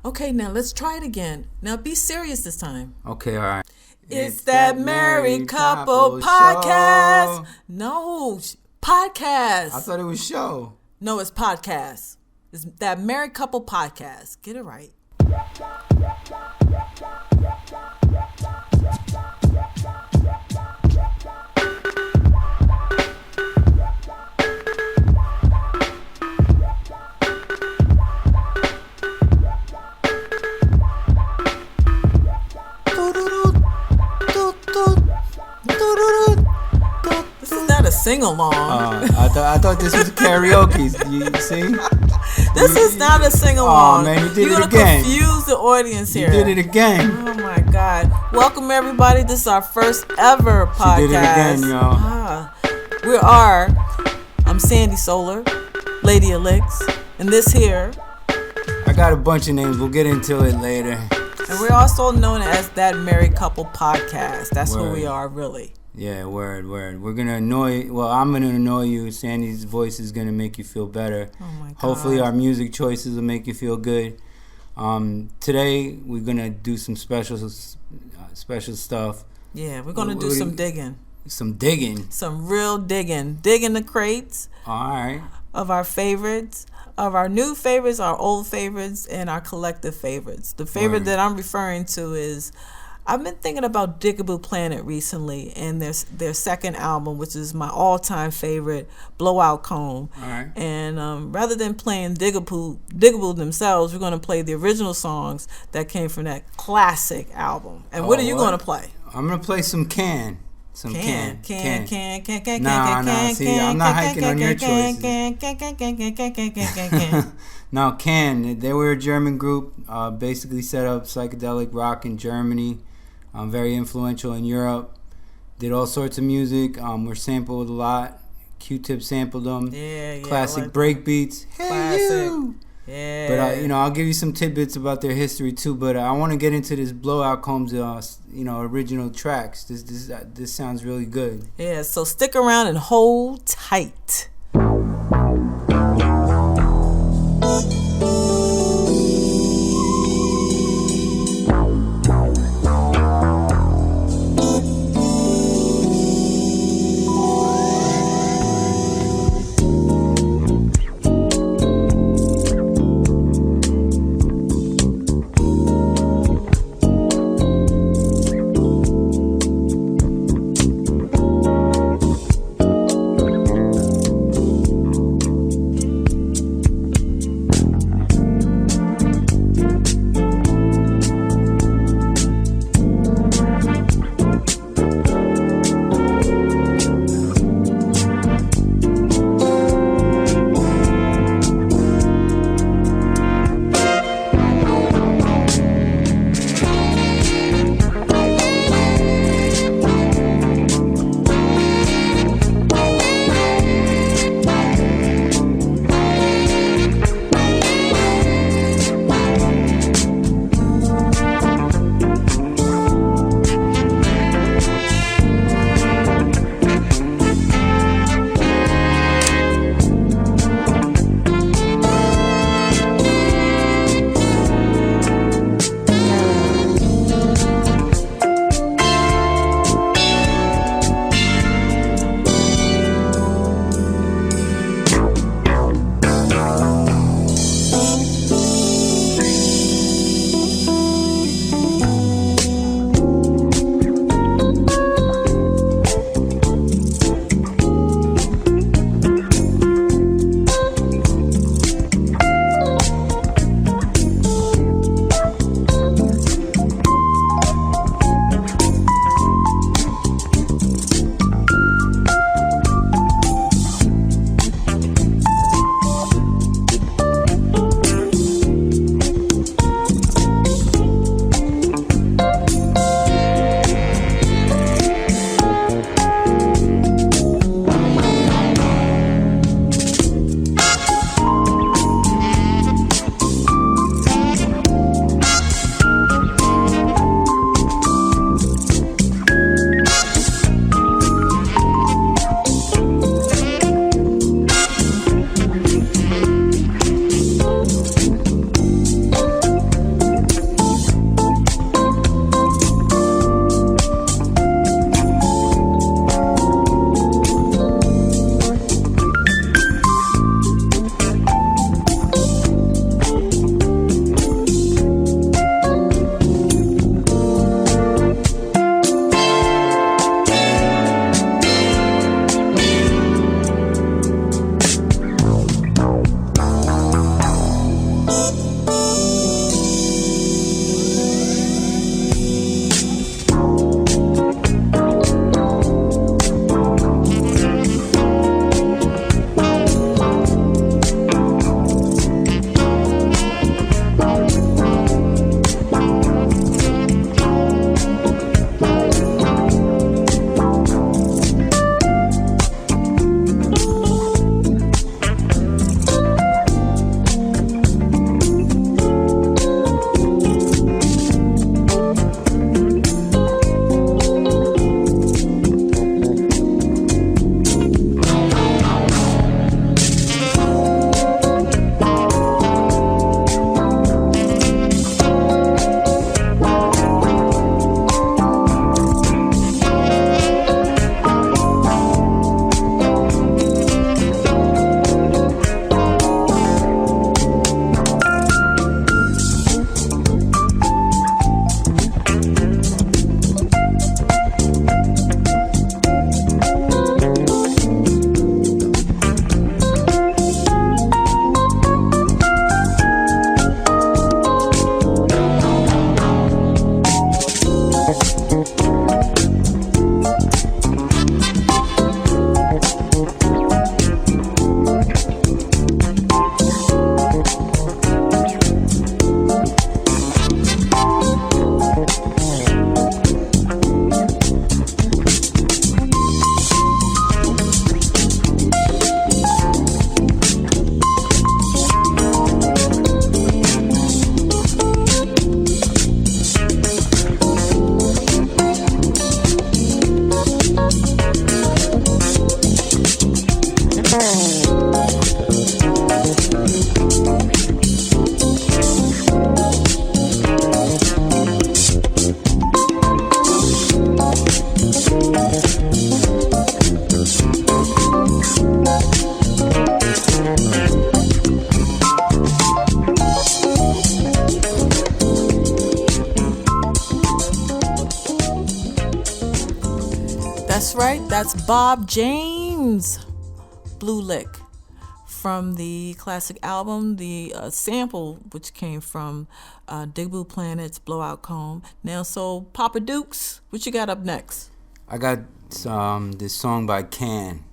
Okay, now let's try it again. Now be serious this time. Okay, all right. It's that married couple podcast. Show. No, podcast. I thought it was show. No, it's podcast. It's that married couple podcast. Get it right. This is not a sing-along. I thought this was karaoke. You see? This is not a sing-along. Oh, man, you did You're it gonna again. confuse the audience here. You did it again. Oh my God! Welcome everybody. This is our first ever podcast. She did it again, y'all. I'm Sandy Solar, Lady Elix, and this here, I got a bunch of names. We'll get into it later. and we're also known as that married couple podcast. That's who we are, really. Yeah, word. We're gonna annoy. Well, I'm gonna annoy you. Sandy's voice is gonna make you feel better. Oh my God! Hopefully, our music choices will make you feel good. Today we're gonna do some special stuff. Yeah, we're gonna do some digging. Some digging. Some real digging. Digging the crates. All right. Of our favorites, of our new favorites, our old favorites, and our collective favorites. The favorite that I'm referring to is, I've been thinking about Digable Planet recently, and their second album, which is my all-time favorite, Blowout Comb. All right. And rather than playing Digable themselves, we're going to play the original songs that came from that classic album. And what are you going to play? I'm going to play some Can. Some Can. Nah, see, I'm not hiking on your choices. No, Can. They were a German group, basically set up psychedelic rock in Germany. Very influential in Europe. Did all sorts of music. Were sampled a lot. Q-Tip sampled them. Yeah. Classic break beats. Hey, classic. you. Yeah. But I'll give you some tidbits about their history too. But I want to get into this Blowout Combs, original tracks. This sounds really good. Yeah. So stick around and hold tight. That's right. That's Bob James' Blue Lick from the classic album, the sample which came from Digable Planets Blowout Comb. Now, so Papa Dukes, what you got up next? I got this song by Can.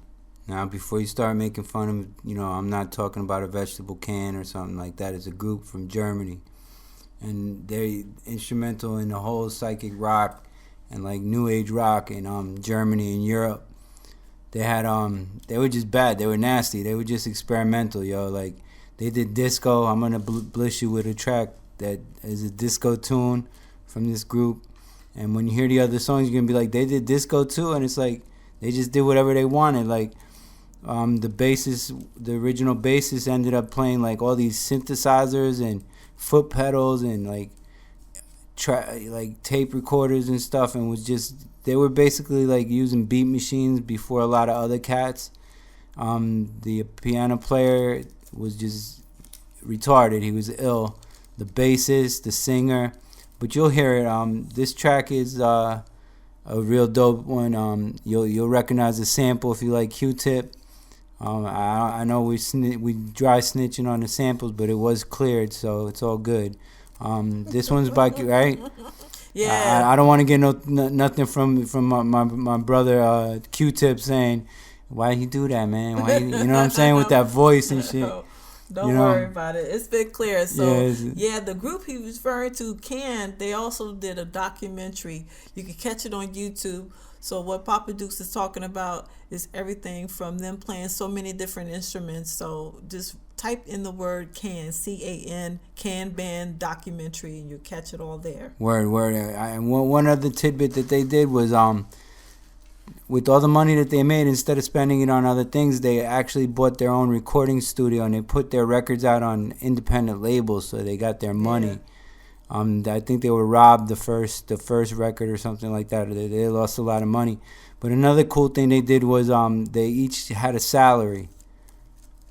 Now, before you start making fun of, I'm not talking about a vegetable can or something like that. It's a group from Germany, and they're instrumental in the whole psychic rock and like new age rock in Germany and Europe. They had they were just bad. They were nasty. They were just experimental, yo. Like they did disco. I'm gonna bliss you with a track that is a disco tune from this group. And when you hear the other songs, you're gonna be like, they did disco too, and it's like they just did whatever they wanted. Like the original bassist ended up playing like all these synthesizers and foot pedals and like tape recorders and stuff, and they were basically like using beat machines before a lot of other cats. The piano player was just retarded. He was ill. The bassist, the singer, but you'll hear it. This track is a real dope one. You'll recognize the sample if you like Q-Tip. I know we dry snitching on the samples, but it was cleared, so it's all good. This one's by right. Yeah. I don't want to get nothing from my brother Q-Tip saying, why he do that, man? Why you know what I'm saying, with that voice and shit. Don't worry about it. It's been clear. So yeah, the group he was referring to, Can, they also did a documentary. You can catch it on YouTube. So what Papa Dukes is talking about is everything from them playing so many different instruments. So just type in the word Can, C-A-N, Can Band documentary, and you'll catch it all there. Word. And one other tidbit that they did was with all the money that they made, instead of spending it on other things, they actually bought their own recording studio and they put their records out on independent labels, so they got their money. Yeah. I think they were robbed the first record or something like that. They lost a lot of money. But another cool thing they did was they each had a salary,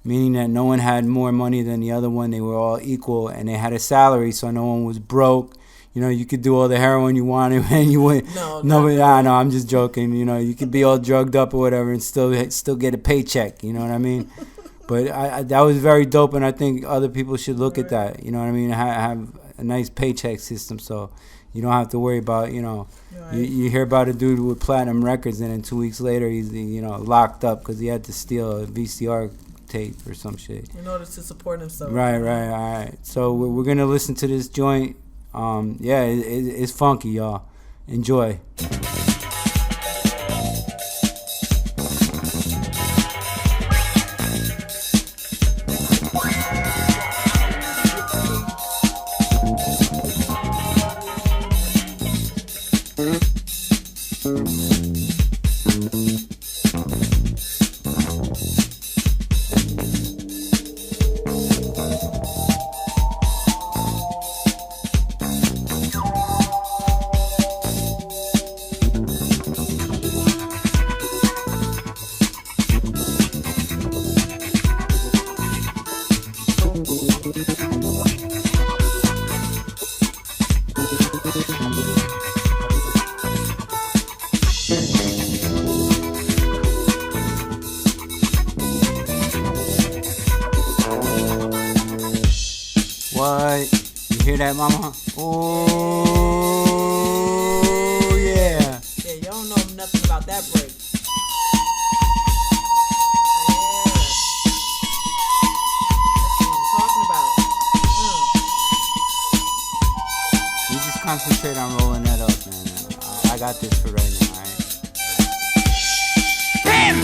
meaning that no one had more money than the other one. They were all equal, and they had a salary, so no one was broke. You could do all the heroin you wanted, and you wouldn't. No, I'm just joking. You could be all drugged up or whatever and still get a paycheck. You know what I mean? But I that was very dope, and I think other people should look at that. You know what I mean? Have a nice paycheck system, so you don't have to worry about, you hear about a dude with platinum records, and then 2 weeks later he's locked up because he had to steal a VCR tape or some shit in order to support himself. Right. All right. So we're gonna listen to this joint. It's funky, y'all. Enjoy. What? You hear that, mama? Oh, yeah. Yeah, you don't know nothing about that break. You just concentrate on rolling that up, man. I got this for right now, alright? Bam!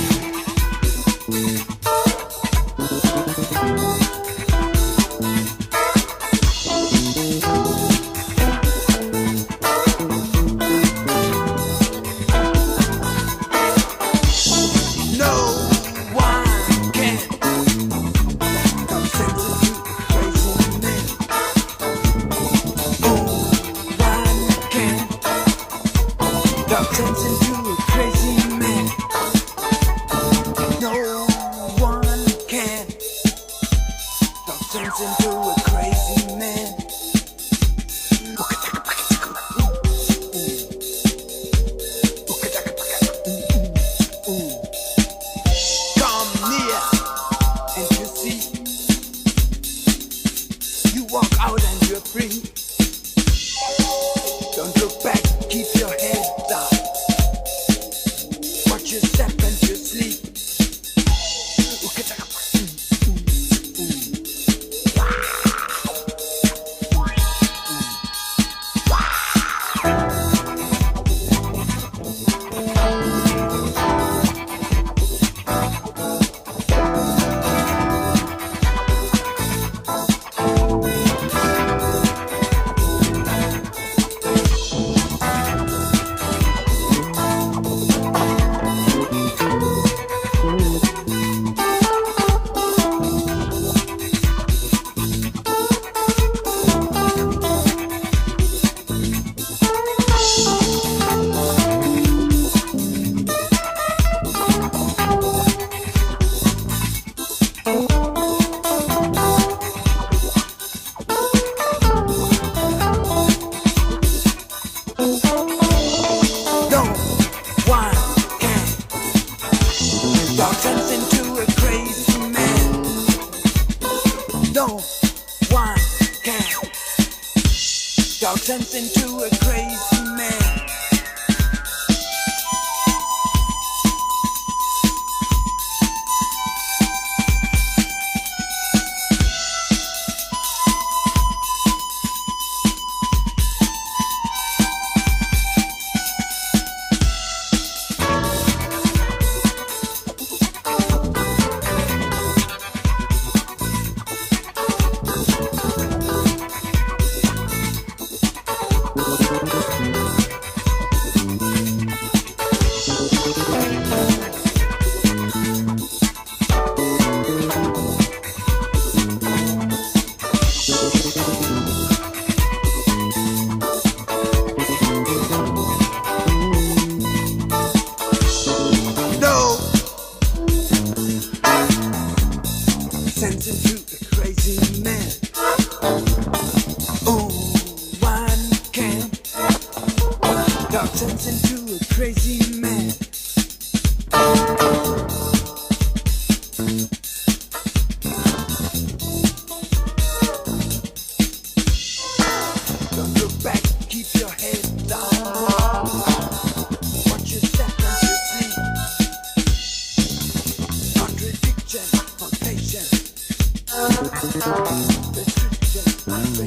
Sense into a crazy man.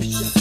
nation.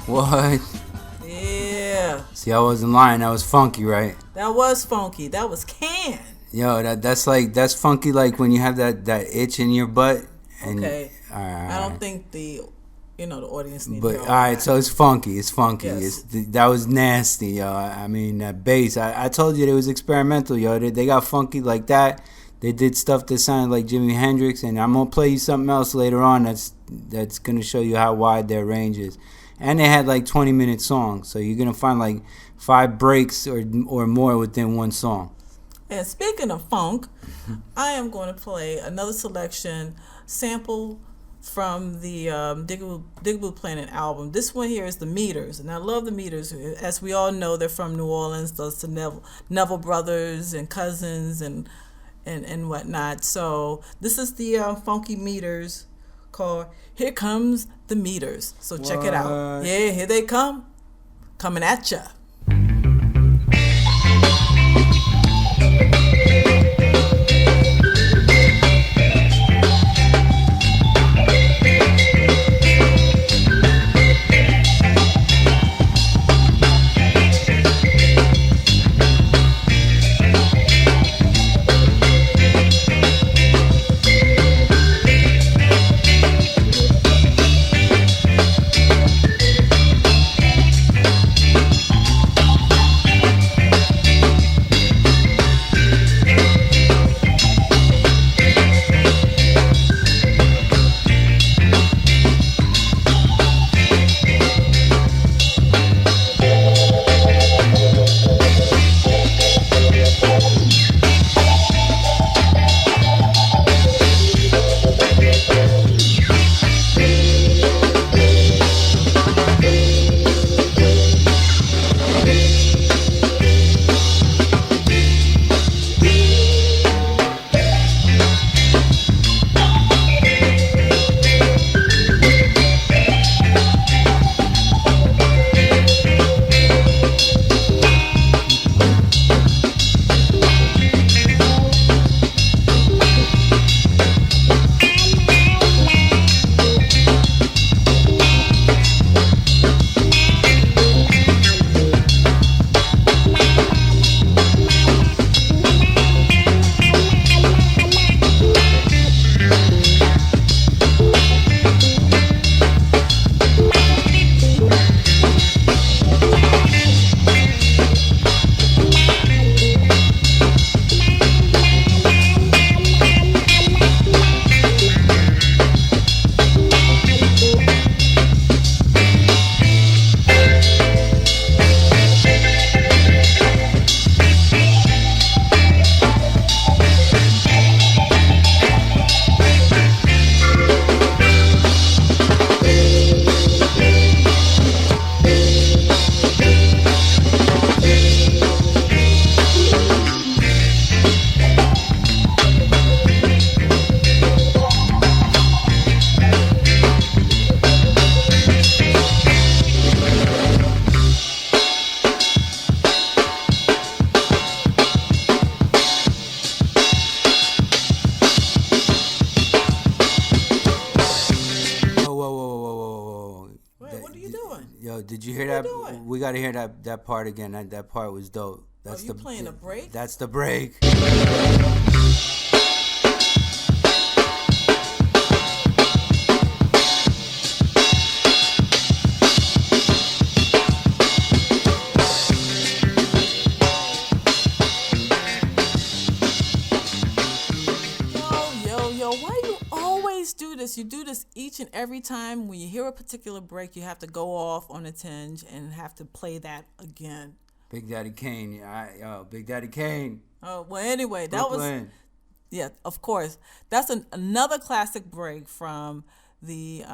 What? Yeah. See, I wasn't lying. That was funky, right? That was funky. That was Can. Yo, that's funky. Like when you have that itch in your butt. And, Okay. All right, I don't think the audience needs But to hear all all right, that. so it's funky. It's funky. Yes. That was nasty, yo. I mean, that bass. I told you it was experimental, yo. They got funky like that. They did stuff that sounded like Jimi Hendrix, and I'm gonna play you something else later on. That's gonna show you how wide their range is. And they had like 20-minute songs, so you're gonna find like 5 breaks or more within one song. And speaking of funk, I am going to play another selection sample from the Digable Planet album. This one here is the Meters, and I love the Meters. As we all know, they're from New Orleans. Those the Neville brothers and cousins and whatnot. So this is the funky Meters called "Here Comes the Meters." So check it out. What? Yeah, here they come, coming at ya. Did you hear that? We gotta hear that part again. That part was dope. That's you playing a break? That's the break. You do this each and every time. When you hear a particular break, you have to go off on a tinge and have to play that again. Big Daddy Kane, Big Daddy Kane. Oh well, anyway, that Brooklyn. Yeah, of course. That's another classic break from the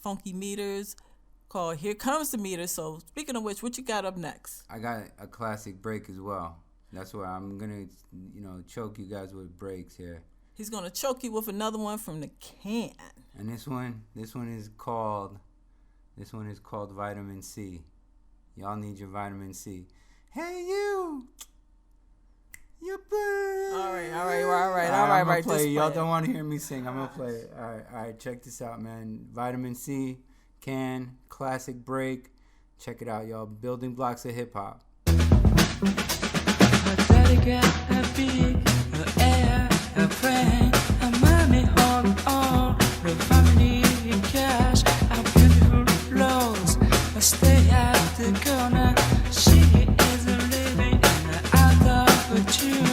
Funky Meters called Here Comes the Meter. So speaking of which, what you got up next? I got a classic break as well. That's where I'm gonna, choke you guys with breaks here. He's gonna choke you with another one from the can. And this one is called Vitamin C. Y'all need your vitamin C. Hey you. You're blue. All right. Play. Y'all don't want to hear me sing. I'm gonna play it. All right. Check this out, man. Vitamin C, can, classic break. Check it out, y'all. Building blocks of hip hop. Stay at the corner. She is a living in the out of a tune.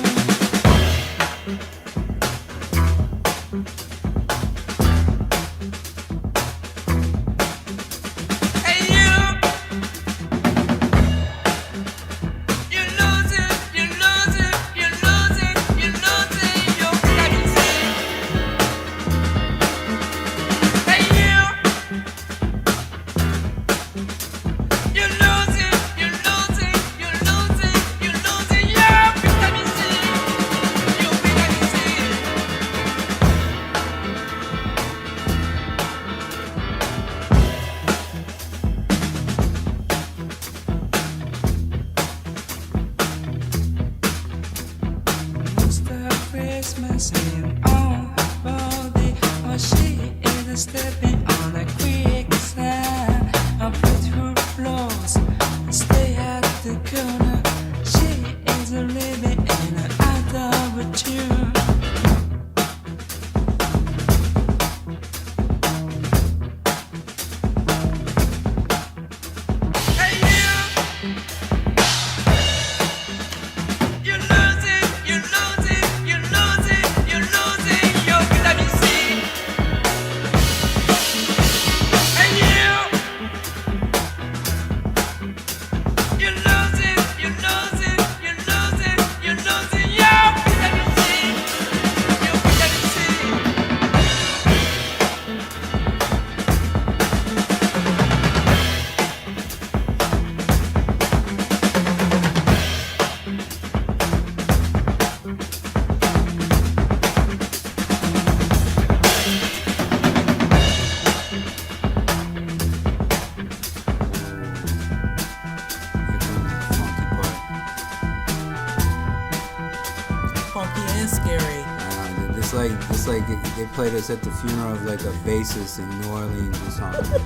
It's like they played us at the funeral of like a bassist in New Orleans or something.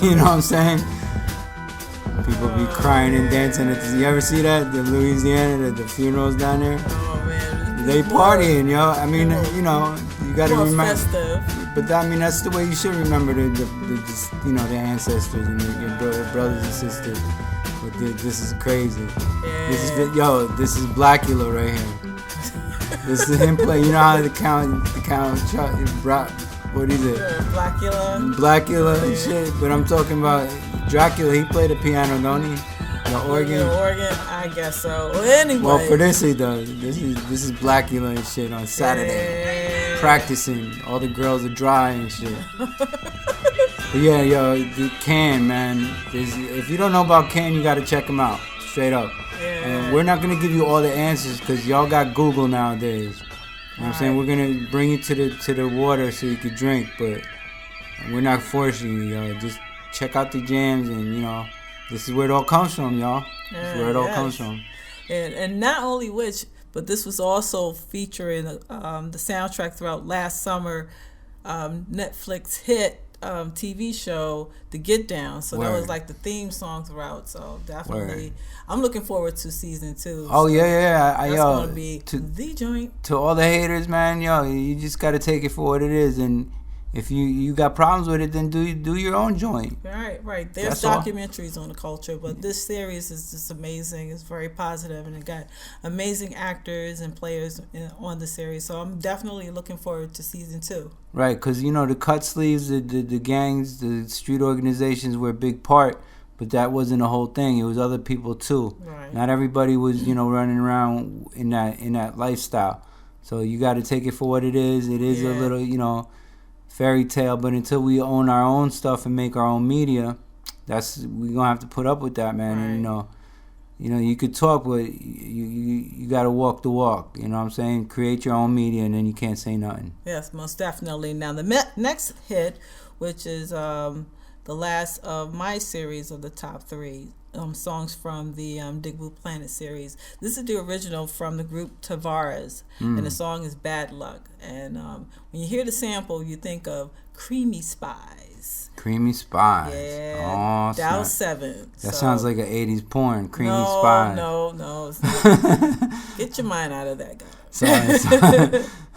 You know what I'm saying? People be crying and dancing at the, you ever see that? The Louisiana, the funerals down there? Oh man. They partying, yo. I mean, you gotta remember. Festive. But I mean, that's the way you should remember the ancestors and your brothers and sisters. But this is crazy. Yeah. This is Blackula right here. This is him playing. You know how the count, what is it? Blackula and shit. But I'm talking about Dracula. He played the piano, don't he? The organ. I guess so. Well, anyway. Well, for this he does. This is Blackula and shit on Saturday. Practicing. All the girls are dry and shit. But yeah, the Can, man. If you don't know about Can, you gotta check him out. Straight up. Yeah. And we're not gonna give you all the answers because y'all got Google nowadays. You know what I'm saying? We're gonna bring you to the water so you can drink, but we're not forcing you, y'all. Just check out the jams, and this is where it all comes from, y'all. This is where it all comes from. And not only but this was also featuring the soundtrack throughout last summer Netflix hit TV show, The Get Down. So that was like the theme song throughout. So definitely, I'm looking forward to season 2. Oh, so yeah. That's going to be the joint. To all the haters, man, you just got to take it for what it is. And if you got problems with it, then do your own joint. Right. There's documentaries on the culture, but this series is just amazing. It's very positive, and it got amazing actors and players on the series. So I'm definitely looking forward to season 2. Right, because the cut sleeves, the gangs, the street organizations were a big part, but that wasn't the whole thing. It was other people too. Right. Not everybody was running around in that lifestyle. So you got to take it for what it is. It is a Yeah. little, fairy tale. But until we own our own stuff and make our own media, we gonna have to put up with that, man. Right. And you could talk, but you got to walk the walk. You know what I'm saying? Create your own media, and then you can't say nothing. Yes, most definitely. Now the next hit, which is the last of my series of the top 3 songs from the Digable Planet series. This is the original from the group Tavares, and the song is Bad Luck. And when you hear the sample, you think of Creamy Spies. Creamy Spies. Yeah. Oh, Dow snap. 7. That sounds like an 80s porn. Creamy no, Spies. No. It's not. Get your mind out of that, guy.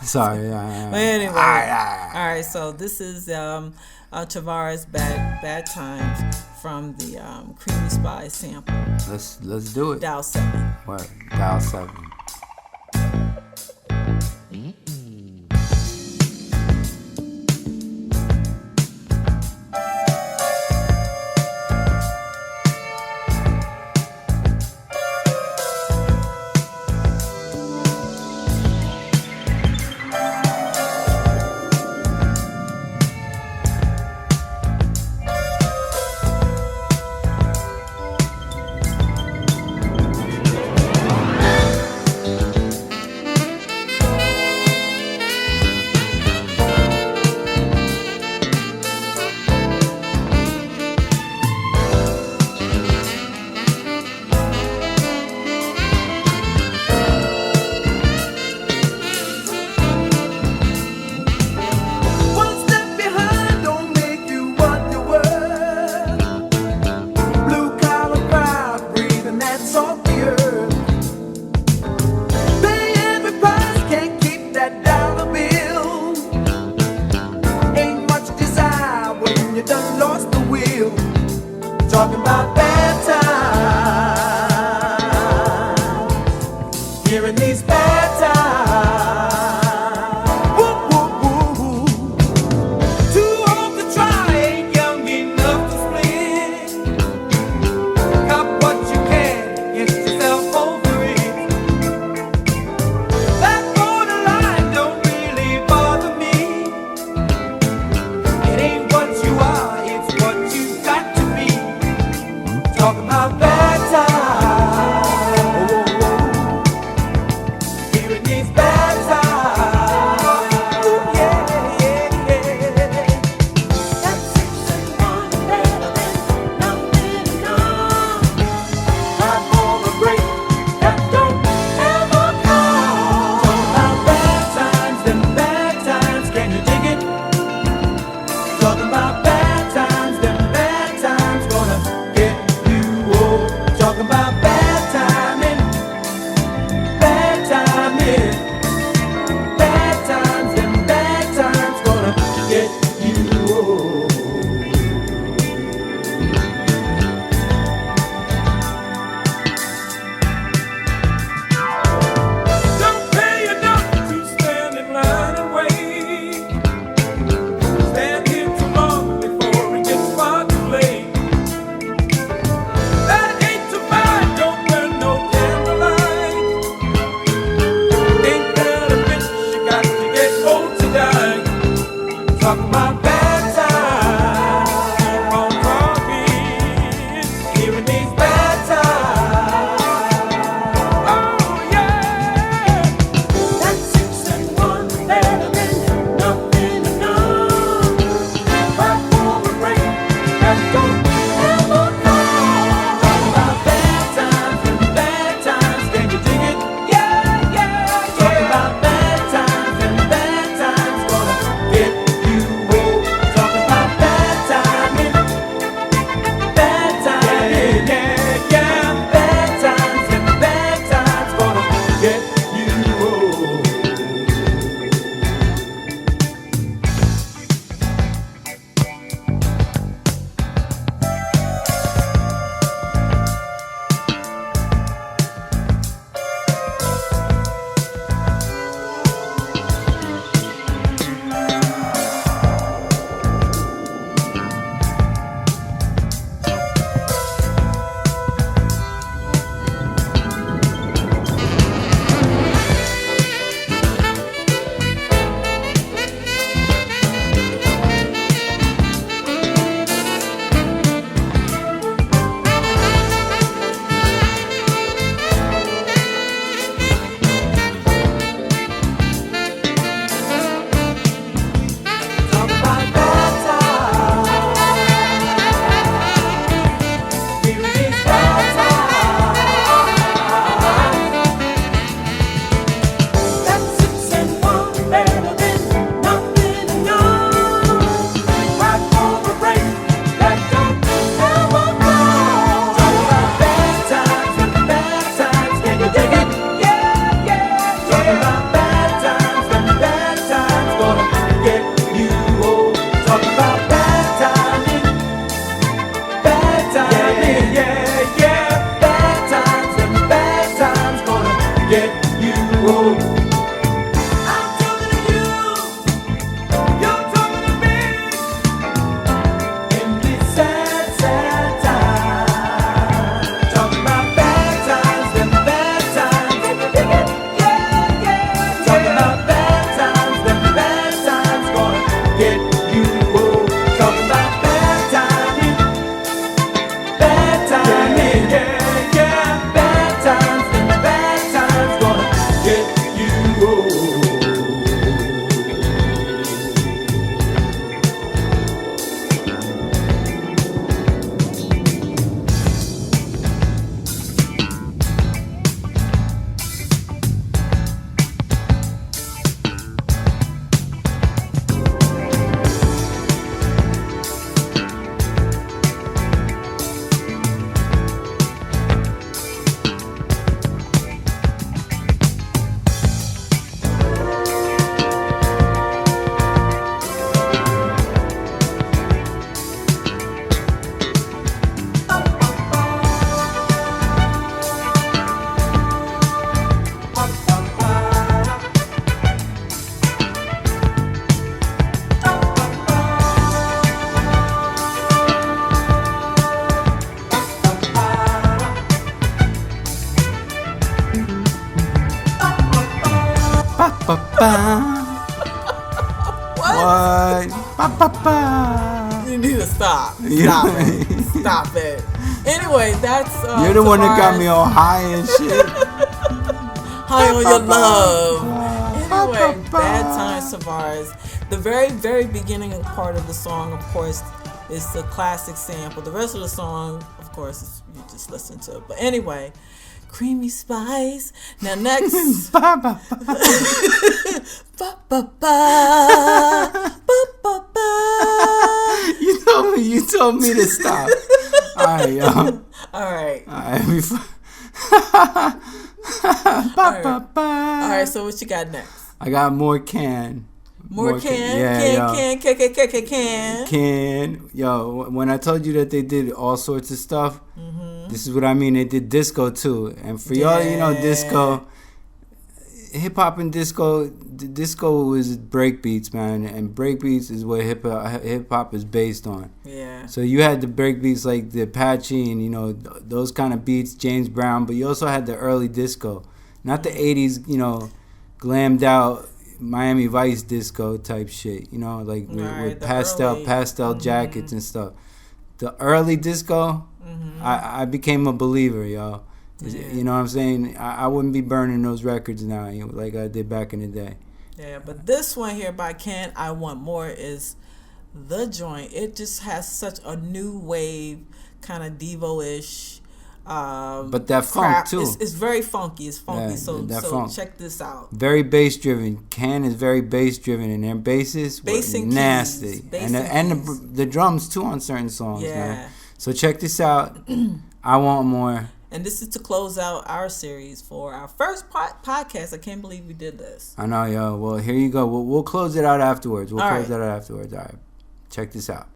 Sorry. But anyway, all right. So this is Tavares' Bad Times from the Creamy Spies sample. Let's do it. Dow 7. What? Dow 7. What? You need to stop. Stop it. Stop it. Anyway, that's You're the one that got Tavares. me all high and shit. High on your love. Anyway, Bad Times Tavares. The very, very beginning part of the song, of course, is the classic sample. The rest of the song, of course, you just listen to it. But anyway, Creamy Spice. Now next. Ba, ba, ba. Ba, ba, ba. You told me to stop. Alright, yo. Alright. Alright, so what you got next? I got more can. More can. Yo, when I told you that they did all sorts of stuff, this is what I mean. They did disco too. And for y'all, you know, disco, hip hop and disco was breakbeats, man. And breakbeats is what hip hop is based on. Yeah. So you had the breakbeats like the Apache and, you know, those kind of beats, James Brown, but you also had the early disco. Not the 80s, you know, glammed out Miami Vice disco type shit, you know, like with pastel jackets and stuff. The early disco, I became a believer, yo. Yeah. You know what I'm saying? I wouldn't be burning those records now, you know, like I did back in the day. Yeah, but this one here by Can I Want More is the joint. It just has such a new wave, kind of Devo-ish. But that funk too. It's very funky. It's funky. Yeah, so funk. Check this out. Very bass driven. Can is very bass driven, and their basses were nasty, and the drums too on certain songs. Yeah. Man. So check this out. I Want More. And this is to close out our series for our first podcast. I can't believe we did this. I know, yo. Well, here you go. We'll close it out afterwards. All right. All right. Check this out.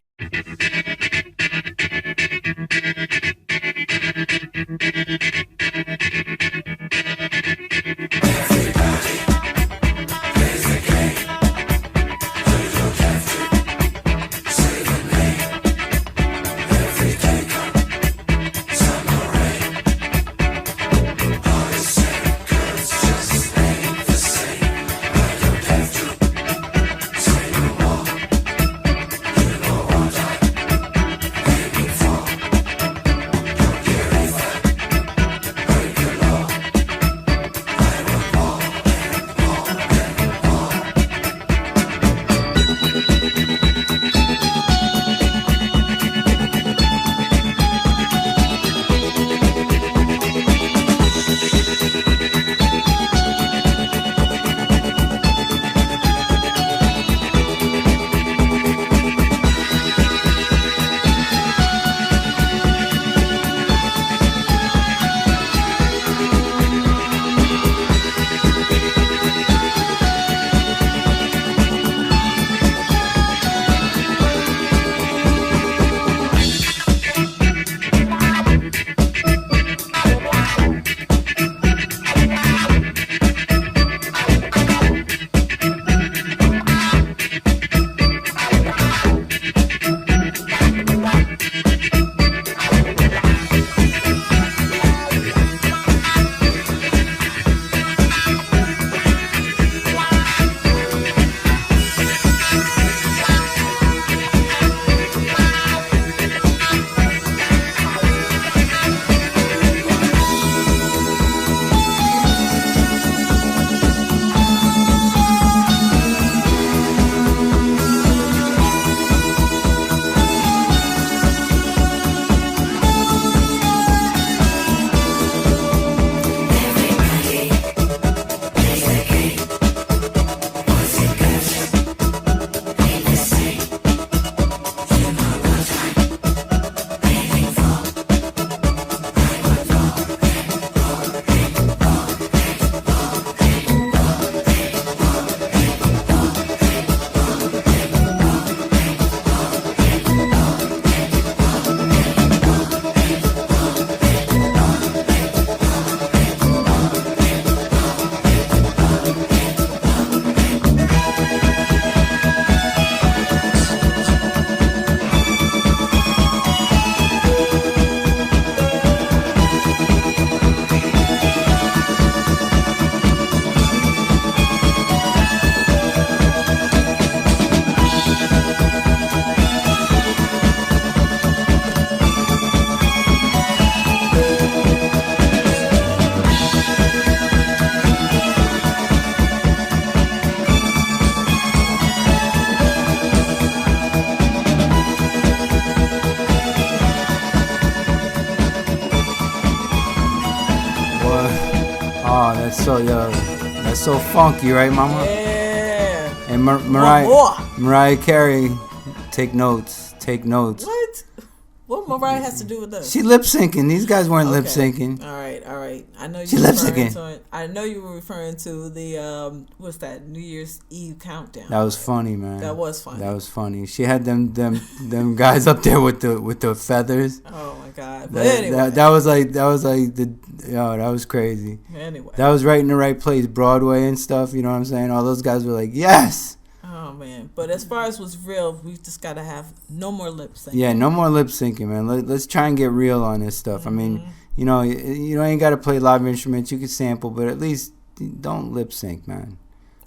that's so funky, right, Mama? Yeah. And One more. Mariah Carey, take notes. What? What Mariah has to do with this? She lip syncing. These guys weren't lip Okay. syncing. All right. I know She you were lip referring syncing. to it. I know you were referring to the what's that, New Year's Eve countdown. That was funny, man. That was funny. She had them guys up there with the feathers. Oh my God. But anyway. That was crazy. Anyway. That was right in the right place, Broadway and stuff. You know what I'm saying? All those guys were like, yes. Oh man. But as far as what's real, we just gotta have no more lip sync. Yeah, no more lip syncing, man. Let's try and get real on this stuff. I mean, you ain't got to play live instruments. You can sample, but at least don't lip sync, man.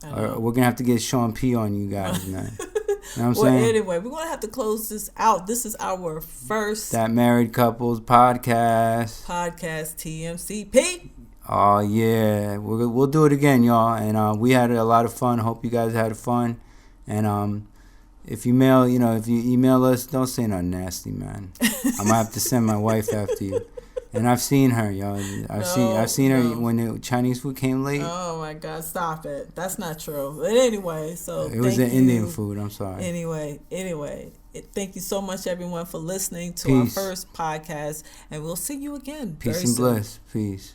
Or we're gonna have to get Sean P on you guys, man. You know what I'm saying? Anyway, we're gonna have to close this out. This is our first That Married Couples podcast. TMCP. Oh yeah, we'll do it again, y'all. And we had a lot of fun. Hope you guys had fun. And if you email us, don't say nothing nasty, man. I'm gonna have to send my wife after you. And I've seen her, y'all. I've seen her when the Chinese food came late. Oh my God, stop it. That's not true. But anyway, so it was the Indian food. I'm sorry. Anyway, thank you so much, everyone, for listening to our first podcast, and we'll see you again. Peace very and soon. bliss. Peace.